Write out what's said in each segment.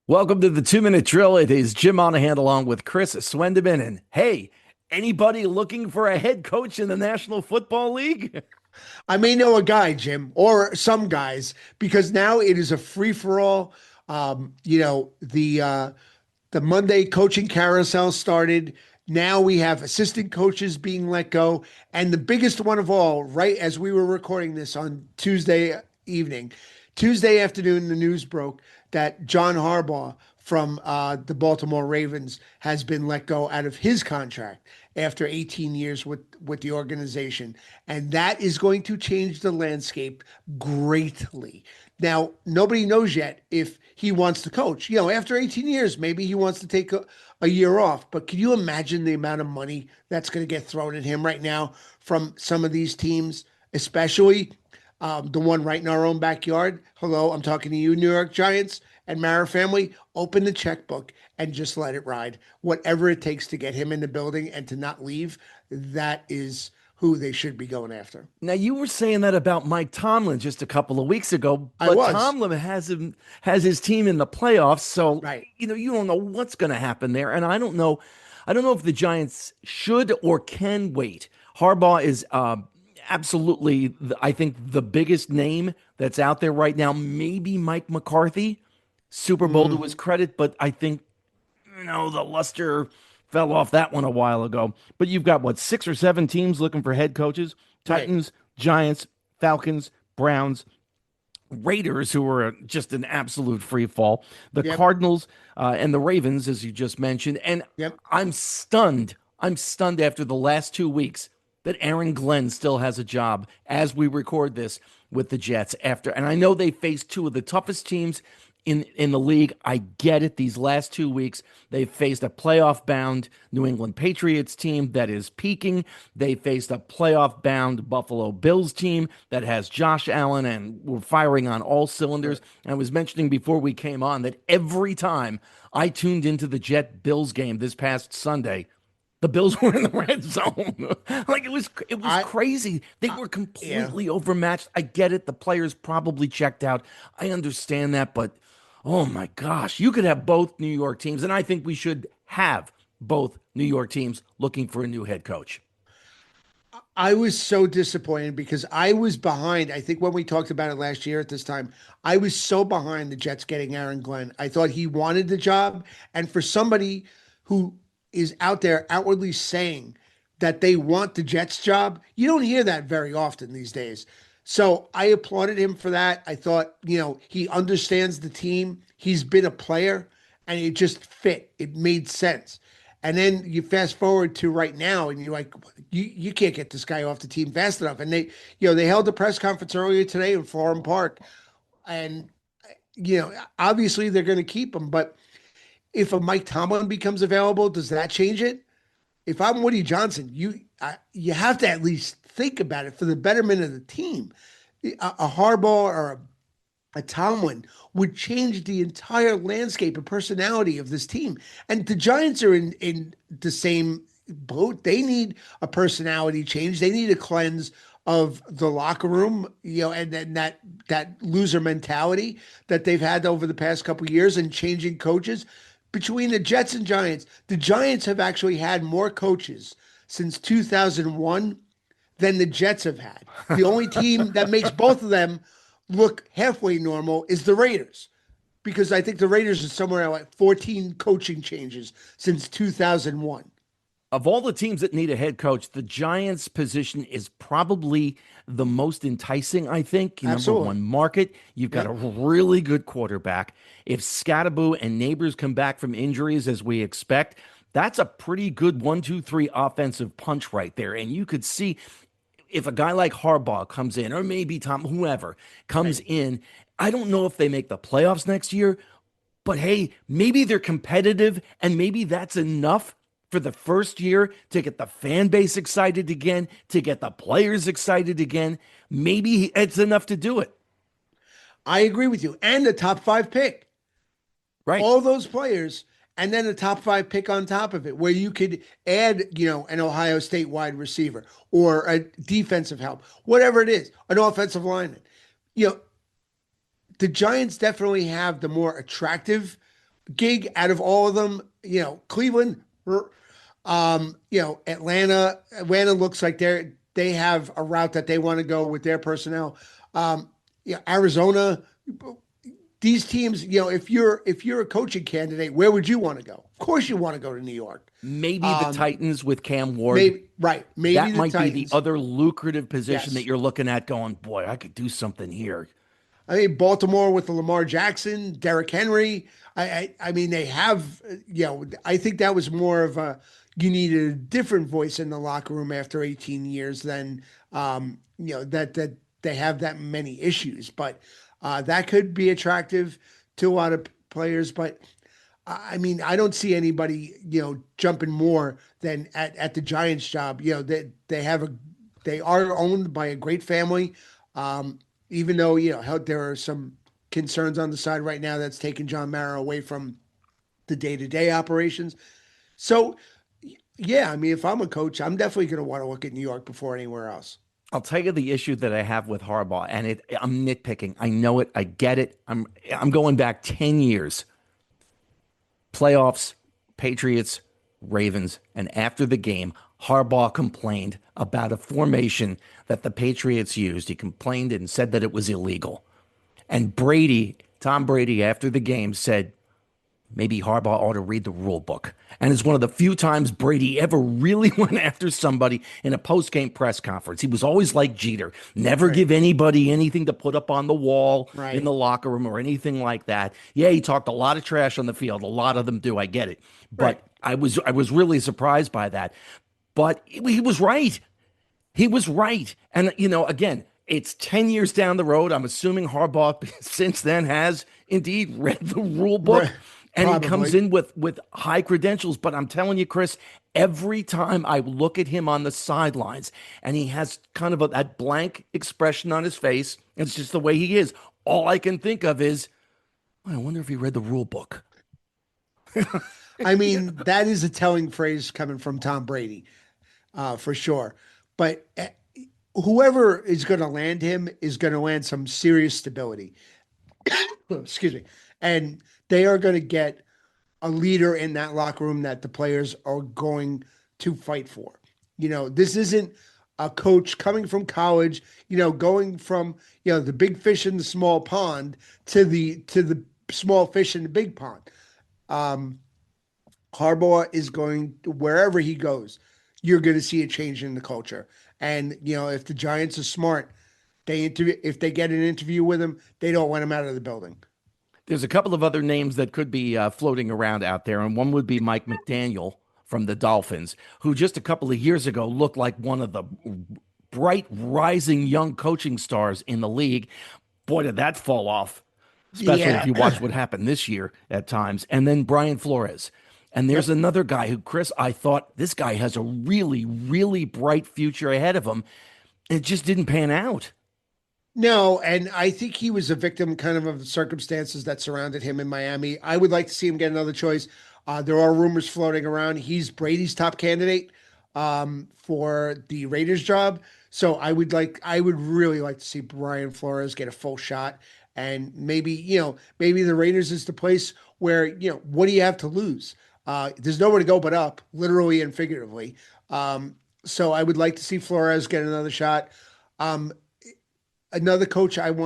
Welcome to the 2 Minute Drill. It is Jim Monahan along with Chris Swendeman. And hey, anybody looking for a head coach in the National Football League? I may know a guy, Jim, or some guys, because now it is a free for all. The Monday coaching carousel started. Now we have assistant coaches being let go, and the biggest one of all, right as we were recording this on Tuesday afternoon, the news broke that John Harbaugh from the Baltimore Ravens has been let go out of his contract after 18 years with the organization. And that is going to change the landscape greatly. Now, nobody knows yet if he wants to coach. After 18 years, maybe he wants to take a year off. But can you imagine the amount of money that's going to get thrown at him right now from some of these teams, especially the one right in our own backyard? Hello, I'm talking to you, New York Giants and Mara family. Open the checkbook and just let it ride. Whatever it takes to get him in the building and to not leave, that is who they should be going after. Now you were saying that about Mike Tomlin just a couple of weeks ago, I but was. Tomlin has his team in the playoffs, so Right. you don't know what's going to happen there, and I don't know if the Giants should or can wait. Harbaugh is absolutely, I think, the biggest name that's out there right now. Maybe Mike McCarthy, Super Bowl to his Mhm. credit, but I think the luster fell off that one a while ago. But you've got what, six or seven teams looking for head coaches? Right. Titans, Giants, Falcons, Browns, Raiders, who are just an absolute free fall, the Yep. Cardinals, and the Ravens, as you just mentioned. And Yep. I'm stunned. I'm stunned after the last 2 weeks that Aaron Glenn still has a job as we record this with the Jets after. And I know they faced two of the toughest teams in the league. I get it. These last 2 weeks, they've faced a playoff bound New England Patriots team that is peaking. They faced a playoff bound Buffalo Bills team that has Josh Allen and we're firing on all cylinders. Right. I was mentioning before we came on that every time I tuned into the Jet Bills game this past Sunday, the Bills were in the red zone. Like it was I, crazy. They I were yeah. completely overmatched. I get it. The players probably checked out. I understand that, but oh my gosh, you could have both New York teams, and I think we should have both New York teams looking for a new head coach. I was so disappointed because I was behind. I think when we talked about it last year at this time, I was so behind the Jets getting Aaron Glenn. I thought he wanted the job. And for somebody who is out there outwardly saying that they want the Jets job, you don't hear that very often these days. So I applauded him for that. I thought, he understands the team. He's been a player and it just fit. It made sense. And then you fast forward to right now, and you're like, you can't get this guy off the team fast enough. And they held a press conference earlier today in Forum Park, and obviously they're going to keep him. But if a Mike Tomlin becomes available, does that change it? If I'm Woody Johnson, you have to at least think about it for the betterment of the team. A Harbaugh or a Tomlin would change the entire landscape and personality of this team. And the Giants are in the same boat. They need a personality change. They need a cleanse of the locker room, and then that loser mentality that they've had over the past couple of years and changing coaches. Between the Jets and Giants, the Giants have actually had more coaches since 2001 than the Jets have had. The only team that makes both of them look halfway normal is the Raiders, because I think the Raiders are somewhere like 14 coaching changes since 2001. Of all the teams that need a head coach, the Giants' position is probably the most enticing, I think. Number Absolutely. one market. You've got a Yep. really good quarterback. If Scattaboo and Neighbors come back from injuries as we expect, that's a pretty good 1, 2, 3 offensive punch right there. And you could see if a guy like Harbaugh comes in, or maybe Tom, whoever comes Right. in, I don't know if they make the playoffs next year, but hey, maybe they're competitive and maybe that's enough for the first year to get the fan base excited again, to get the players excited again. Maybe it's enough to do it, I agree with you. And the top five pick, right? all those players, and then a top five pick on top of it, where you could add, an Ohio State wide receiver or a defensive help, whatever it is, an offensive lineman. You know, the Giants definitely have the more attractive gig out of all of them. Cleveland, Atlanta looks like they have a route that they want to go with their personnel. Arizona, these teams, if you're a coaching candidate, where would you want to go? Of course, you want to go to New York. Maybe the Um, Titans with Cam Ward. maybe right, maybe That the might be the Titans. other lucrative position that Yes, you're looking at going, boy, I could do something here. I mean Baltimore with the Lamar Jackson, Derrick Henry. I mean they have. I think that was more of a you needed a different voice in the locker room after 18 years than that they have that many issues, but that could be attractive to a lot of players. But I mean, I don't see anybody, jumping more than at the Giants job. They are owned by a great family. Even though, there are some concerns on the side right now that's taking John Mara away from the day-to-day operations. So, yeah, I mean, if I'm a coach, I'm definitely going to want to look at New York before anywhere else. I'll tell you the issue that I have with Harbaugh, and I'm nitpicking. I know it. I get it. I'm going back 10 years. Playoffs, Patriots, Ravens, and after the game, Harbaugh complained about a formation that the Patriots used. He complained and said that it was illegal. And Tom Brady, after the game said, maybe Harbaugh ought to read the rule book. And it's one of the few times Brady ever really went after somebody in a post-game press conference. He was always like Jeter, never Right, give anybody anything to put up on the wall in right, the locker room or anything like that. Yeah, he talked a lot of trash on the field. A lot of them do. I get it. right. But I was really surprised by that. But he was right. He was right. And, again, it's 10 years down the road. I'm assuming Harbaugh since then has indeed read the rule Right. book and he comes Probably. in with high credentials. But I'm telling you, Chris, every time I look at him on the sidelines and he has kind of that blank expression on his face, it's just the way he is. All I can think of is, I wonder if he read the rule book. I Yeah. mean, that is a telling phrase coming from Tom Brady, for sure. But whoever is going to land him is going to land some serious stability. Excuse me. And they are going to get a leader in that locker room that the players are going to fight for. This isn't a coach coming from college, going from, the big fish in the small pond to the small fish in the big pond. Um, Harbaugh is going wherever he goes, you're going to see a change in the culture. And if the Giants are smart, if they get an interview with him, they don't want him out of the building. There's a couple of other names that could be floating around out there, and one would be Mike McDaniel from the Dolphins, who just a couple of years ago looked like one of the bright, rising young coaching stars in the league. Boy, did that fall off, especially if Yeah. you watch what happened this year at times. And then Brian Flores. And there's Yep. another guy who, Chris, I thought this guy has a really, really bright future ahead of him. It just didn't pan out. No, and I think he was a victim kind of the circumstances that surrounded him in Miami. I would like to see him get another choice. There are rumors floating around. He's Brady's top candidate for the Raiders job. So I would really like to see Brian Flores get a full shot. And maybe the Raiders is the place where, what do you have to lose? There's nowhere to go but up, literally and figuratively. So I would like to see Flores get another shot. Um, Another coach I'm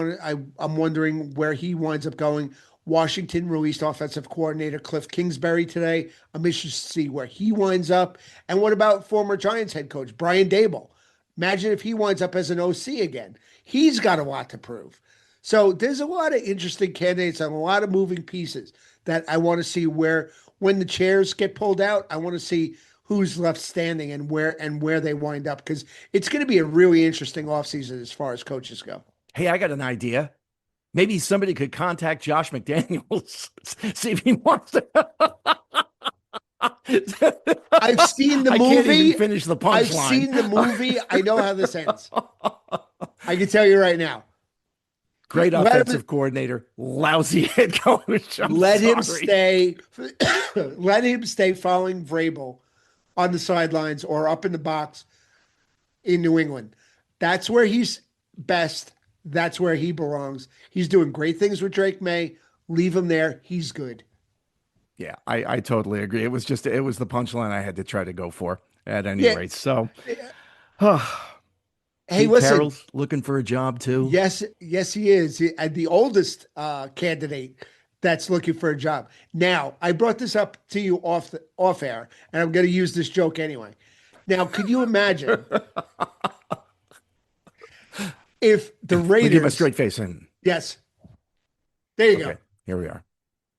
wondering where he winds up going. Washington released offensive coordinator Cliff Kingsbury today. I'm interested to see where he winds up. And what about former Giants head coach Brian Dable? Imagine if he winds up as an OC again. He's got a lot to prove. So there's a lot of interesting candidates and a lot of moving pieces that I want to see where when the chairs get pulled out, I want to see who's left standing and where they wind up because it's going to be a really interesting offseason as far as coaches go. Hey, I got an idea. Maybe somebody could contact Josh McDaniels, see if he wants to. I've seen the I can't even movie. finish the I've punchline. seen the movie. I know how this ends. I can tell you right now. Great Let him offensive coordinator, lousy head coach. I'm let him sorry. stay. Let him stay following Vrabel on the sidelines or up in the box in New England. That's where he's best. That's where he belongs. He's doing great things with Drake May. Leave him there. He's good. Yeah, I totally agree. It was the punchline I had to try to go for at any Yeah. rate. So, Hey, Pete listen. Carroll's looking for a job too. Yes, yes, he is. And the oldest candidate that's looking for a job. Now, I brought this up to you off air, and I'm going to use this joke anyway. Now, could you imagine if the We give him a Raiders, straight face and yes, there you okay, go. here we are.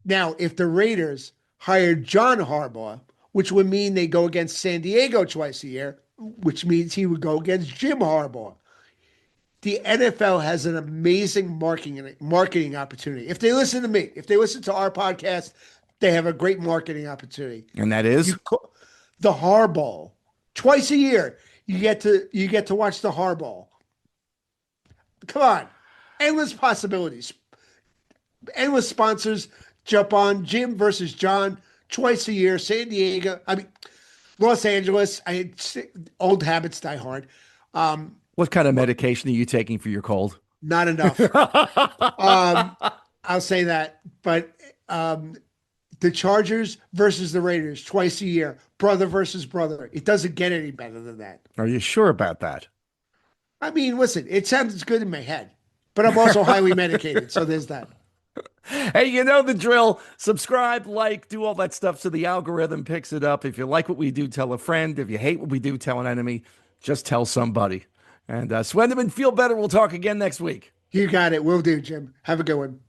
Now, if the Raiders hired John Harbaugh, which would mean they go against San Diego twice a year, which means he would go against Jim Harbaugh. The NFL has an amazing marketing opportunity. If they listen to me, if they listen to our podcast, they have a great marketing opportunity. And that is, You the Harbaugh twice a year. You get to watch the Harbaugh. Come on, endless possibilities, endless sponsors. Jump on Jim versus John twice a year. San Diego, I mean Los Angeles. Old habits die hard. Um, what kind of medication are you taking for your cold? Not enough. Um, I'll say that. But um, the Chargers versus the Raiders twice a year, brother versus brother. It doesn't get any better than that. Are you sure about that? I mean, listen, it sounds good in my head, but I'm also highly medicated. So there's that. Hey, you know the drill. Subscribe, like, do all that stuff so the algorithm picks it up. If you like what we do, tell a friend. If you hate what we do, tell an enemy. Just tell somebody. And Swendeman, feel better. We'll talk again next week. You got it. Will do, Jim. Have a good one.